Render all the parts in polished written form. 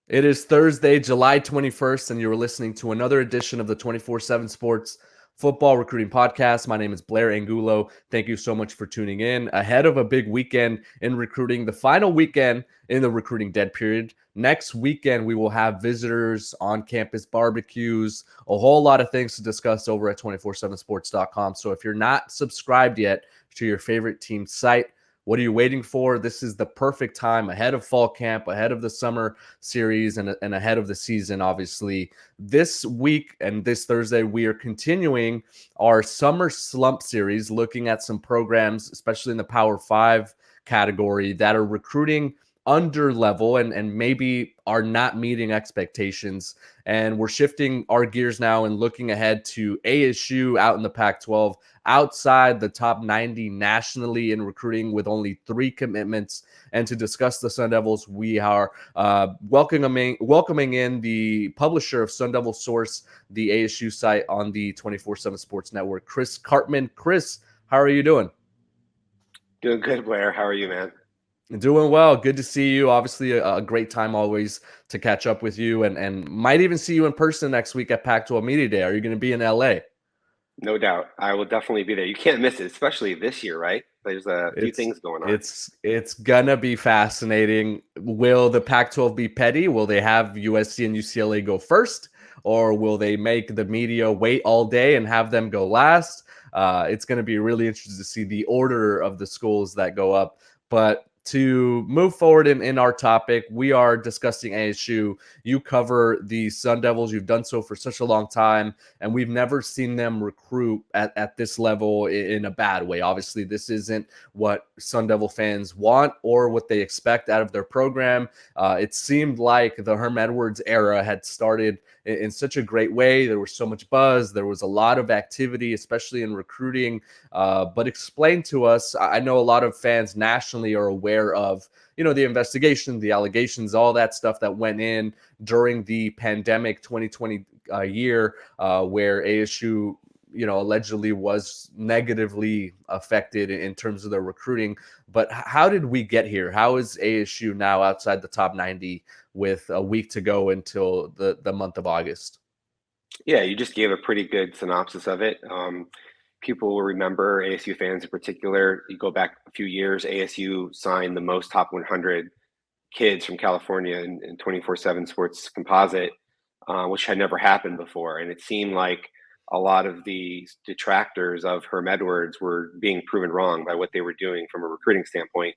It is Thursday, July 21st, and you're listening to another edition of the 24/7 Sports Football Recruiting Podcast. My name is Blair Angulo. Thank you so much for tuning in. Ahead of a big weekend in recruiting, the final weekend in the recruiting dead period. Next weekend, we will have visitors, on campus barbecues, a whole lot of things to discuss over at 247sports.com. So if you're not subscribed yet to your favorite team site, what are you waiting for? This is the perfect time ahead of fall camp, ahead of the summer series, and ahead of the season, obviously. This week and this Thursday, we are continuing our summer slump series, looking at some programs, especially in the Power Five category, that are recruiting under level and maybe are not meeting expectations. And we're shifting our gears now and looking ahead to ASU out in the Pac-12, outside the top 90 nationally in recruiting with only 3 commitments. And to discuss the Sun Devils, we are welcoming in the publisher of Sun Devil Source, the ASU site on the 24/7 Sports Network, Chris Karpman. Chris, how are you doing? Doing good, Blair. How are you, man? Doing well. Good to see you. Obviously, a great time always to catch up with you, and might even see you in person next week at Pac-12 Media Day. Are you going to be in LA? No doubt. I will definitely be there. You can't miss it, especially this year, right? There's a few It's things going on. it's gonna be fascinating. Will the Pac-12 be petty? Will they have USC and UCLA go first, or will they make the media wait all day and have them go last? It's going to be really interesting to see the order of the schools that go up. But to move forward in our topic, we are discussing ASU. You cover the Sun Devils. You've done so for such a long time, and we've never seen them recruit at this level in a bad way. Obviously, this isn't what Sun Devil fans want or what they expect out of their program. It seemed like the Herm Edwards era had started in such a great way. There was so much buzz. There was a lot of activity, especially in recruiting. But explain to us, I know a lot of fans nationally are aware of, the investigation, the allegations, all that stuff that went in during the pandemic 2020 year, where ASU allegedly was negatively affected in terms of their recruiting. But how did we get here? How is ASU now outside the top 90 with a week to go until the month of August? Yeah, you just gave a pretty good synopsis of it. People will remember, ASU fans in particular. You go back a few years, ASU signed the most top 100 kids from California in 24/7 Sports Composite, which had never happened before. And it seemed like a lot of the detractors of Herm Edwards were being proven wrong by what they were doing from a recruiting standpoint.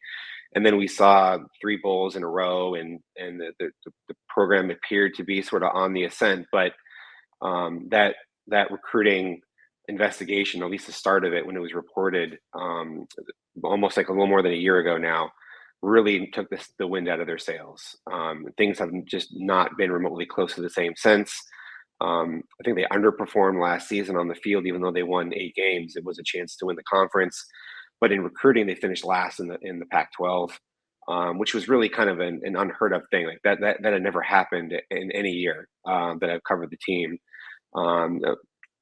And then we saw 3 bowls in a row, and the program appeared to be sort of on the ascent. But that recruiting investigation, at least the start of it, when it was reported almost like a little more than a year ago now, really took the wind out of their sails. Things have just not been remotely close to the same since. I think they underperformed last season on the field, even though they won 8 games. It was a chance to win the conference, but in recruiting, they finished last in the Pac-12, which was really kind of an unheard of thing. Like that had never happened in any year that I've covered the team.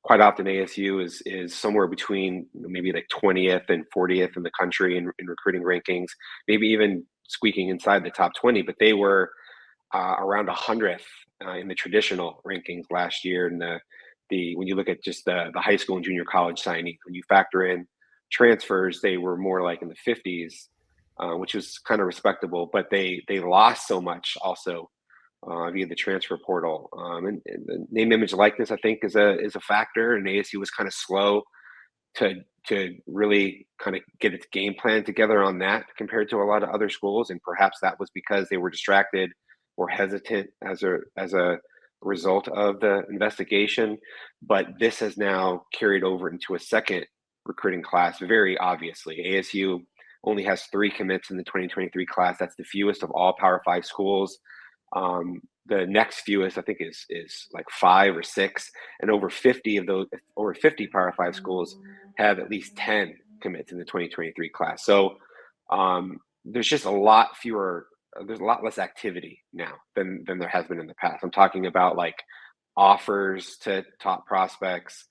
Quite often, ASU is somewhere between maybe like 20th and 40th in the country in recruiting rankings, maybe even squeaking inside the top 20. But they were around 100th in the traditional rankings last year. And the when you look at just the high school and junior college signing, when you factor in transfers, they were more like in the 50s, which was kind of respectable. But they lost so much also via the transfer portal. And the name, image, likeness, I think, is a factor. And ASU was kind of slow to really kind of get its game plan together on that compared to a lot of other schools. And perhaps that was because they were distracted or hesitant as a result of the investigation. But this has now carried over into a second recruiting class. Very obviously, ASU only has 3 commits in the 2023 class. That's the fewest of all Power Five schools. The next fewest, I think, is like 5 or 6, and over 50 Power Five schools have at least 10 commits in the 2023 class. So there's just a lot fewer. There's a lot less activity now than there has been in the past. I'm talking about like offers to top prospects,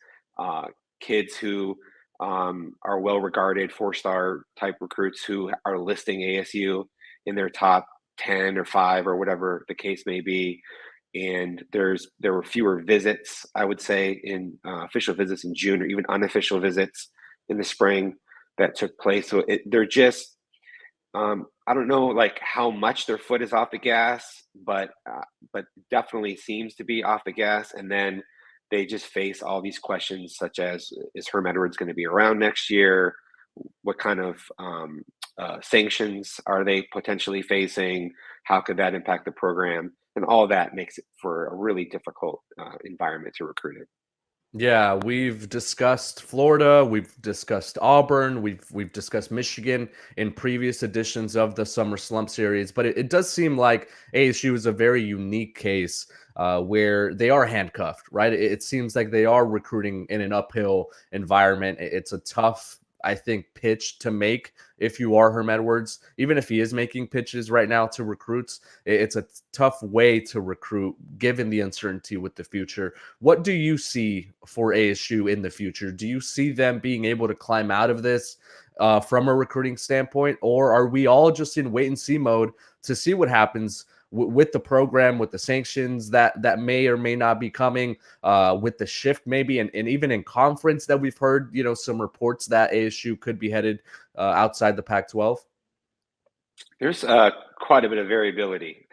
kids who are well regarded 4-star type recruits who are listing ASU in their top 10 or 5 or whatever the case may be. And there were fewer visits, I would say, in official visits in June, or even unofficial visits in the spring that took place. So they're just, I don't know like how much their foot is off the gas, but definitely seems to be off the gas. And then they just face all these questions such as, is Herm Edwards going to be around next year? What kind of sanctions are they potentially facing? How could that impact the program? And all that makes it for a really difficult environment to recruit in. Yeah, we've discussed Florida, we've discussed Auburn, we've discussed Michigan in previous editions of the Summer Slump series, but it does seem like ASU is a very unique case where they are handcuffed, right? It seems like they are recruiting in an uphill environment. It's a tough, I think, pitch to make if you are Herm Edwards, even if he is making pitches right now to recruits. It's a tough way to recruit given the uncertainty with the future. What do you see for ASU in the future? Do you see them being able to climb out of this from a recruiting standpoint, or are we all just in wait and see mode to see what happens with the program, with the sanctions that may or may not be coming, with the shift maybe, and even in conference that we've heard, some reports that ASU could be headed outside the Pac-12? There's quite a bit of variability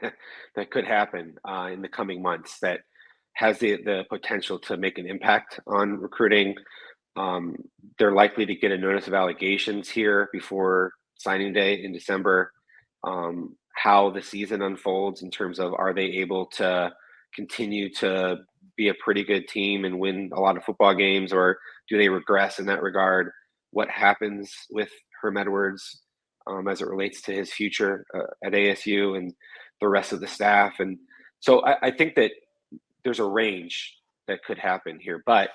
that could happen in the coming months that has the potential to make an impact on recruiting. Um, they're likely to get a notice of allegations here before signing day in December. How the season unfolds in terms of, are they able to continue to be a pretty good team and win a lot of football games, or do they regress in that regard? What happens with Herm Edwards as it relates to his future at ASU and the rest of the staff? And so I think that there's a range that could happen here, but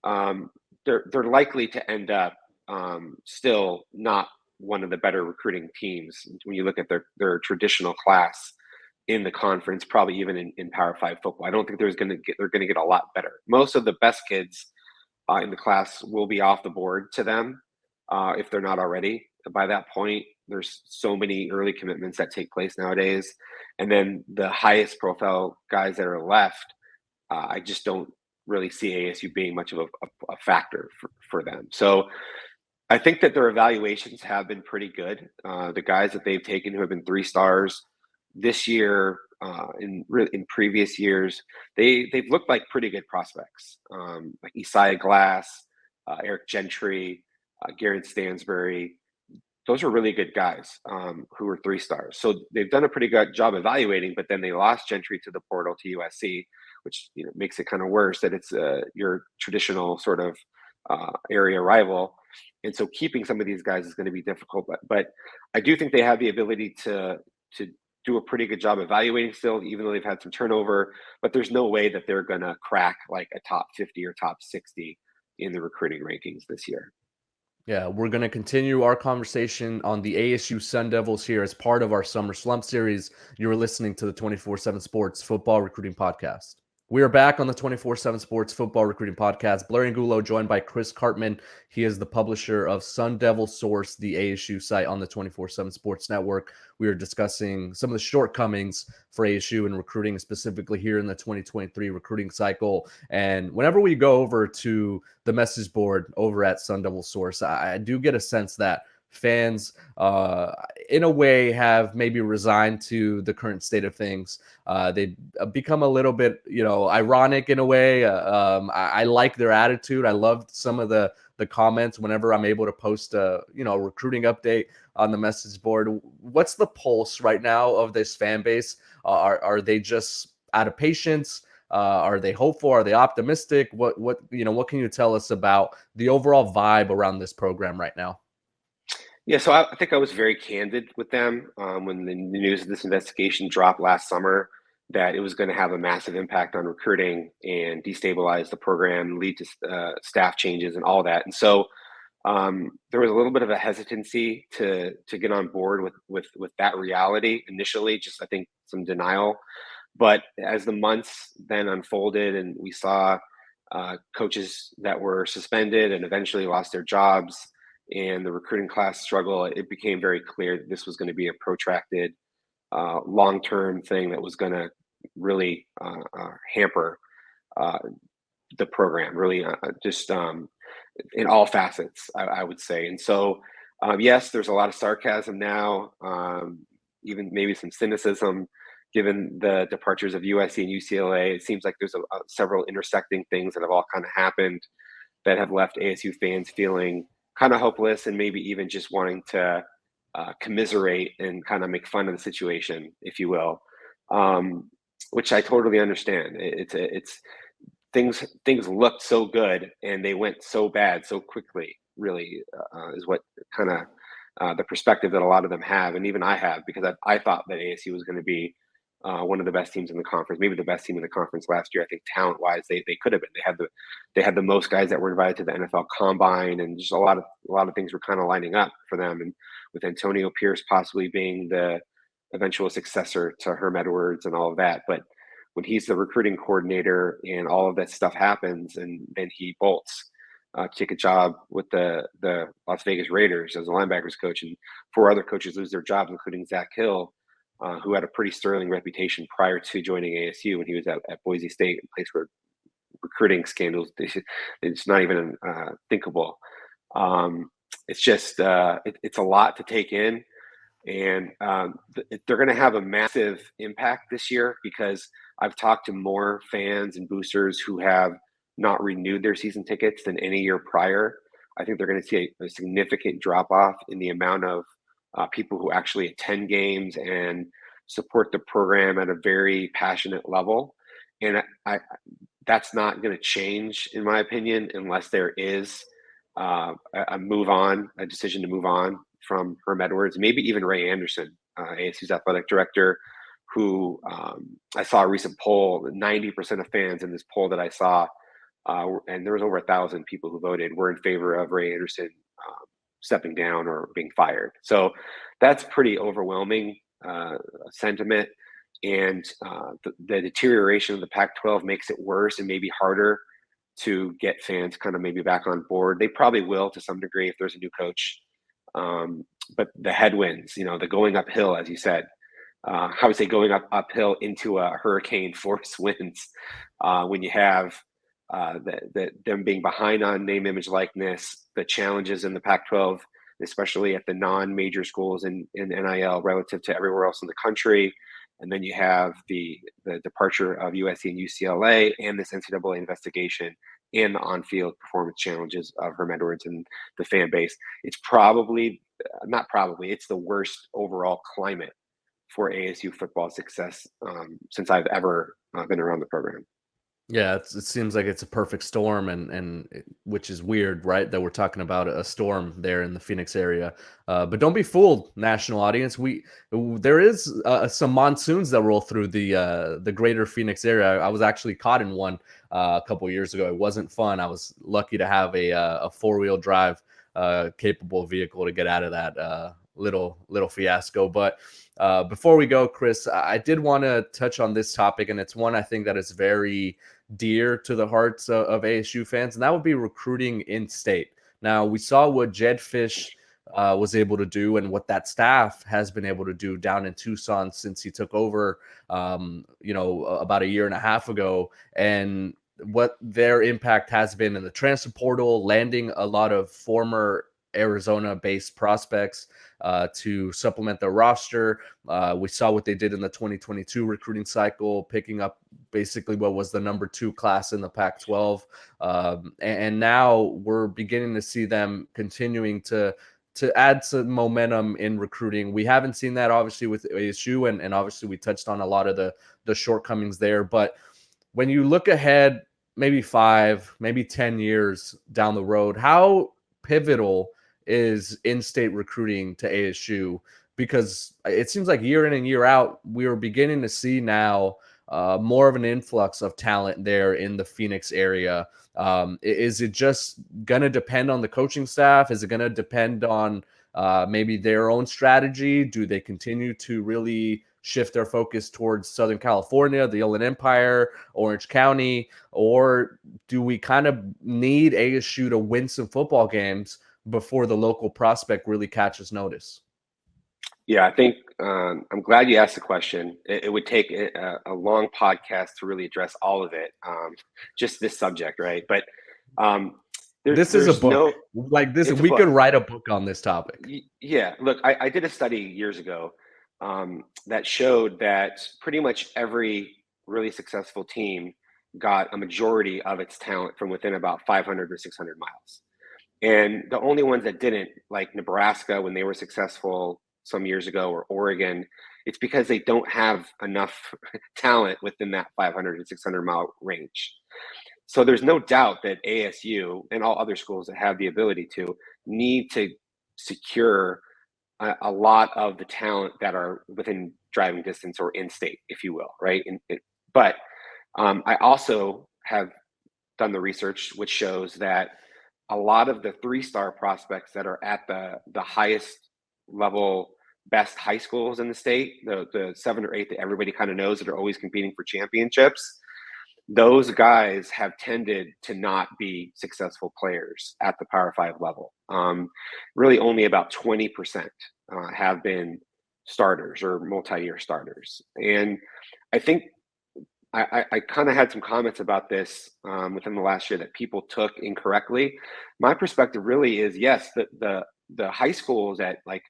um, they're likely to end up still not one of the better recruiting teams when you look at their traditional class in the conference, probably even in Power Five football. I don't think they're going to get a lot better. Most of the best kids in the class will be off the board to them if they're not already. By that point, there's so many early commitments that take place nowadays, and then the highest profile guys that are left, I just don't really see ASU being much of a factor for them. So I think that their evaluations have been pretty good. The guys that they've taken who have been 3 stars this year, in previous years, they've looked like pretty good prospects, like Isaiah Glass, Eric Gentry, Garrett Stansbury. Those are really good guys who were 3 stars. So they've done a pretty good job evaluating, but then they lost Gentry to the portal to USC, which makes it kind of worse that it's your traditional sort of area rival. And so keeping some of these guys is going to be difficult. But I do think they have the ability to do a pretty good job evaluating still, even though they've had some turnover. But there's no way that they're going to crack like a top 50 or top 60 in the recruiting rankings this year. Yeah, we're going to continue our conversation on the ASU Sun Devils here as part of our Summer Slump series. You are listening to the 24/7 Sports Football Recruiting Podcast. We are back on the 24/7 Sports Football Recruiting Podcast. Blair Angulo joined by Chris Karpman. He is the publisher of Sun Devil Source, the ASU site on the 24/7 Sports Network. We are discussing some of the shortcomings for ASU in recruiting, specifically here in the 2023 recruiting cycle. And whenever we go over to the message board over at Sun Devil Source, I do get a sense that fans, in a way, have maybe resigned to the current state of things. They've become a little bit, ironic in a way. I like their attitude. I love some of the comments whenever I'm able to post a recruiting update on the message board. What's the pulse right now of this fan base? Are they just out of patience? Are they hopeful? Are they optimistic? What can you tell us about the overall vibe around this program right now? Yeah, so I think I was very candid with them when the news of this investigation dropped last summer, that it was going to have a massive impact on recruiting and destabilize the program, lead to staff changes and all that. And so there was a little bit of a hesitancy to get on board with that reality initially. Just I think some denial, but as the months then unfolded and we saw coaches that were suspended and eventually lost their jobs, and the recruiting class struggle, it became very clear that this was going to be a protracted long-term thing that was going to really hamper uh, the program, really just in all facets, I would say. And so, yes, there's a lot of sarcasm now, even maybe some cynicism, given the departures of USC and UCLA. It seems like there's several intersecting things that have all kind of happened that have left ASU fans feeling kind of hopeless and maybe even just wanting to commiserate and kind of make fun of the situation, if you will, which I totally understand. It's things looked so good and they went so bad so quickly. Really, is what kind of the perspective that a lot of them have, and even I have, because I thought that ASU was going to be one of the best teams in the conference, maybe the best team in the conference last year. I think talent wise, they could have been. They had the most guys that were invited to the NFL Combine, and just a lot of things were kind of lining up for them. And with Antonio Pierce possibly being the eventual successor to Herm Edwards and all of that, but when he's the recruiting coordinator and all of that stuff happens, and then he bolts, take a job with the Las Vegas Raiders as a linebackers coach, and four other coaches lose their jobs, including Zach Hill, who had a pretty sterling reputation prior to joining ASU when he was at Boise State, a place where recruiting scandals, it's not even thinkable. It's just it's a lot to take in, and they're going to have a massive impact this year, because I've talked to more fans and boosters who have not renewed their season tickets than any year prior. I think they're going to see a significant drop off in the amount of people who actually attend games and support the program at a very passionate level. And that's not going to change, in my opinion, unless there is a decision to move on from Herm Edwards, maybe even Ray Anderson, ASU's athletic director, who I saw a recent poll. 90% of fans in this poll that I saw, and there was over 1,000 people who voted, were in favor of Ray Anderson stepping down or being fired. So that's pretty overwhelming sentiment. And the deterioration of the Pac-12 makes it worse and maybe harder to get fans kind of maybe back on board. They probably will to some degree if there's a new coach. But the headwinds, the going uphill, as you said, I would say going uphill into a hurricane force winds when you have them being behind on name, image, likeness, the challenges in the Pac-12, especially at the non-major schools in NIL relative to everywhere else in the country. And then you have the departure of USC and UCLA and this NCAA investigation and the on-field performance challenges of Herm Edwards and the fan base. It's it's the worst overall climate for ASU football success since I've ever been around the program. Yeah, it seems like it's a perfect storm, which is weird, right? That we're talking about a storm there in the Phoenix area. But don't be fooled, national audience. There is some monsoons that roll through the greater Phoenix area. I was actually caught in one a couple years ago. It wasn't fun. I was lucky to have a 4-wheel drive capable vehicle to get out of that little fiasco. But before we go, Chris, I did want to touch on this topic, and it's one I think that is very dear to the hearts of ASU fans, and that would be recruiting in state. Now, we saw what Jed Fish was able to do and what that staff has been able to do down in Tucson since he took over, about a year and a half ago, and what their impact has been in the transfer portal, landing a lot of former Arizona-based prospects to supplement their roster. We saw what they did in the 2022 recruiting cycle, picking up basically what was the number 2 class in the Pac-12. And now we're beginning to see them continuing to add some momentum in recruiting. We haven't seen that obviously with ASU, and obviously we touched on a lot of the shortcomings there. But when you look ahead, maybe 5, maybe 10 years down the road, how pivotal is in-state recruiting to ASU? Because it seems like year in and year out, we are beginning to see now more of an influx of talent there in the Phoenix area. Is it just going to depend on the coaching staff? Is it going to depend on maybe their own strategy? Do they continue to really shift their focus towards Southern California, the Inland Empire, Orange County? Or do we kind of need ASU to win some football games before the local prospect really catches notice? Yeah, I think I'm glad you asked the question. It would take a long podcast to really address all of it, just this subject, right? But um, This is a there's book. no, Like this, it's a we could book. write a book on this topic. Yeah, look, I did a study years ago that showed that pretty much every really successful team got a majority of its talent from within about 500 or 600 miles. And the only ones that didn't, like Nebraska when they were successful some years ago, or Oregon, it's because they don't have enough talent within that 500 to 600-mile range. So there's no doubt that ASU and all other schools that have the ability to need to secure a lot of the talent that are within driving distance or in state, if you will, right? But I also have done the research, which shows that a lot of the three-star prospects that are at the highest level, best high schools in the state, the 7 or 8 that everybody kind of knows that are always competing for championships, those guys have tended to not be successful players at the Power Five level. Really, only about 20% have been starters or multi-year starters, and I think I kind of had some comments about this within the last year that people took incorrectly. My perspective really is yes, the high schools at like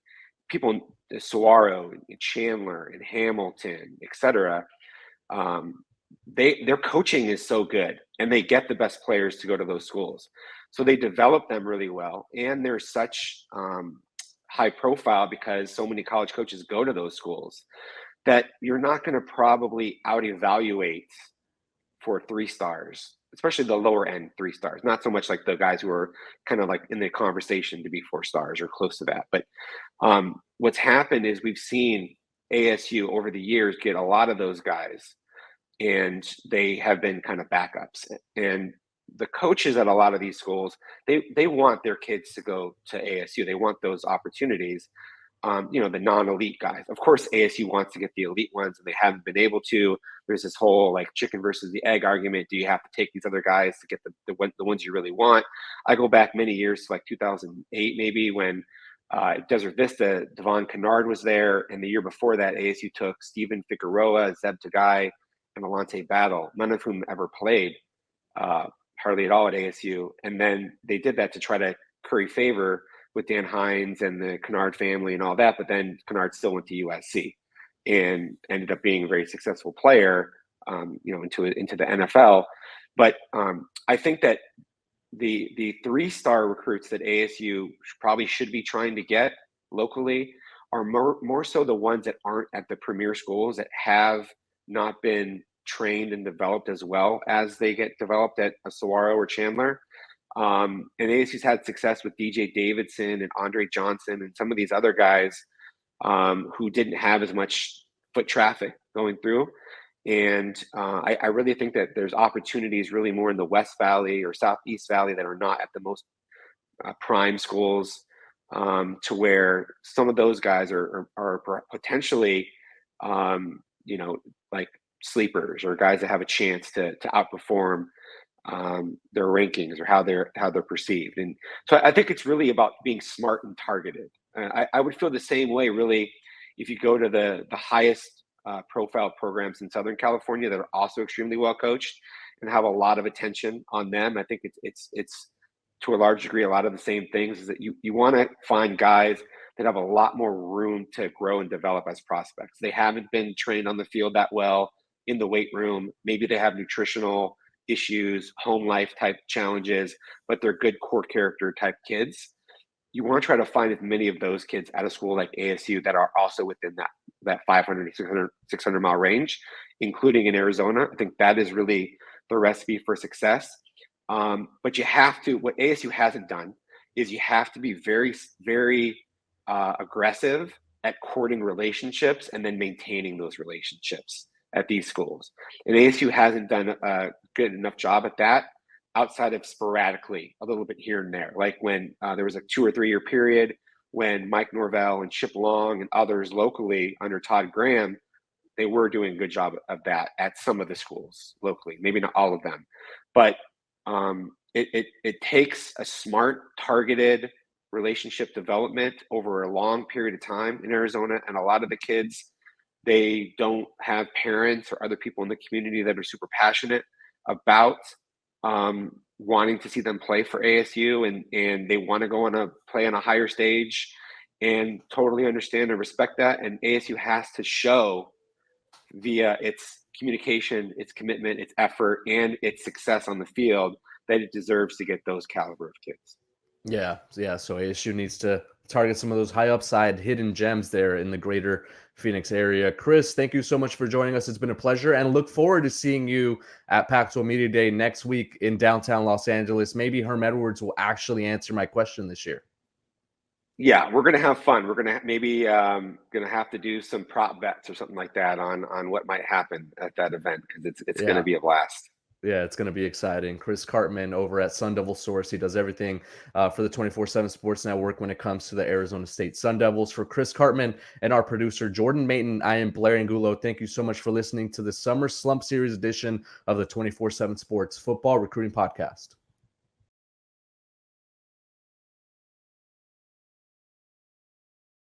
people, Saguaro and Chandler and Hamilton, etc. Um, their coaching is so good, and they get the best players to go to those schools, so they develop them really well, and they're such high profile because so many college coaches go to those schools that you're not going to probably out evaluate for 3 stars, especially the lower end 3 stars. Not so much like the guys who are kind of like in the conversation to be 4 stars or close to that. But what's happened is we've seen ASU over the years get a lot of those guys, and they have been kind of backups. And the coaches at a lot of these schools, they want their kids to go to ASU. They want those opportunities, the non-elite guys. Of course, ASU wants to get the elite ones, and they haven't been able to. There's this whole like chicken versus the egg argument. Do you have to take these other guys to get the ones you really want? I go back many years to like 2008, maybe, when Desert Vista, Devon Kennard was there, and the year before that, ASU took Stephen Figueroa, Zeb Tagai, and Alante Battle, none of whom ever played hardly at all at ASU. And then they did that to try to curry favor with Dan Hines and the Kennard family and all that. But then Kennard still went to USC and ended up being a very successful player, into the NFL. But I think that the 3-star recruits that ASU probably should be trying to get locally are more so the ones that aren't at the premier schools, that have not been trained and developed as well as they get developed at a Saguaro or Chandler. And ASU's had success with DJ Davidson and Andre Johnson and some of these other guys who didn't have as much foot traffic going through. And I really think that there's opportunities really more in the West Valley or Southeast Valley that are not at the most prime schools, to where some of those guys are potentially, like sleepers or guys that have a chance to outperform their rankings or how they're perceived. And so I think it's really about being smart and targeted. I would feel the same way, really, if you go to the highest profile programs in Southern California that are also extremely well coached and have a lot of attention on them. I think it's to a large degree a lot of the same things, is that you want to find guys that have a lot more room to grow and develop as prospects. They haven't been trained on the field that well, in the weight room. Maybe they have nutritional issues, home life type challenges, but they're good core character type kids. You want to try to find as many of those kids at a school like ASU that are also within that 500 to 600 mile range, including in Arizona. I think that is really the recipe for success. But you have to, what ASU hasn't done is you have to be very, very aggressive at courting relationships and then maintaining those relationships at these schools. And ASU hasn't done a good enough job at that, outside of sporadically a little bit here and there. Like when there was a 2 or 3 year period when Mike Norvell and Chip Long and others locally under Todd Graham, they were doing a good job of that at some of the schools locally, maybe not all of them. But it takes a smart, targeted relationship development over a long period of time in Arizona. And a lot of the kids, they don't have parents or other people in the community that are super passionate about wanting to see them play for ASU, and they want to go on a play on a higher stage, and totally understand and respect that. And ASU has to show via its communication, its commitment, its effort, and its success on the field that it deserves to get those caliber of kids. Yeah, yeah. So ASU needs to target some of those high upside hidden gems there in the greater Phoenix area. Chris, thank you so much for joining us. It's been a pleasure, and look forward to seeing you at Pac-12 Media Day next week in downtown Los Angeles. Maybe Herm Edwards will actually answer my question this year. Yeah, we're gonna have fun. We're gonna maybe gonna have to do some prop bets or something like that on what might happen at that event, because it's gonna Yeah. be a blast. Yeah, it's going to be exciting. Chris Karpman over at Sun Devil Source. He does everything for the 24/7 Sports Network when it comes to the Arizona State Sun Devils. For Chris Karpman and our producer, Jordan Mayton, I am Blair Angulo. Thank you so much for listening to the Summer Slump Series edition of the 24/7 Sports Football Recruiting Podcast.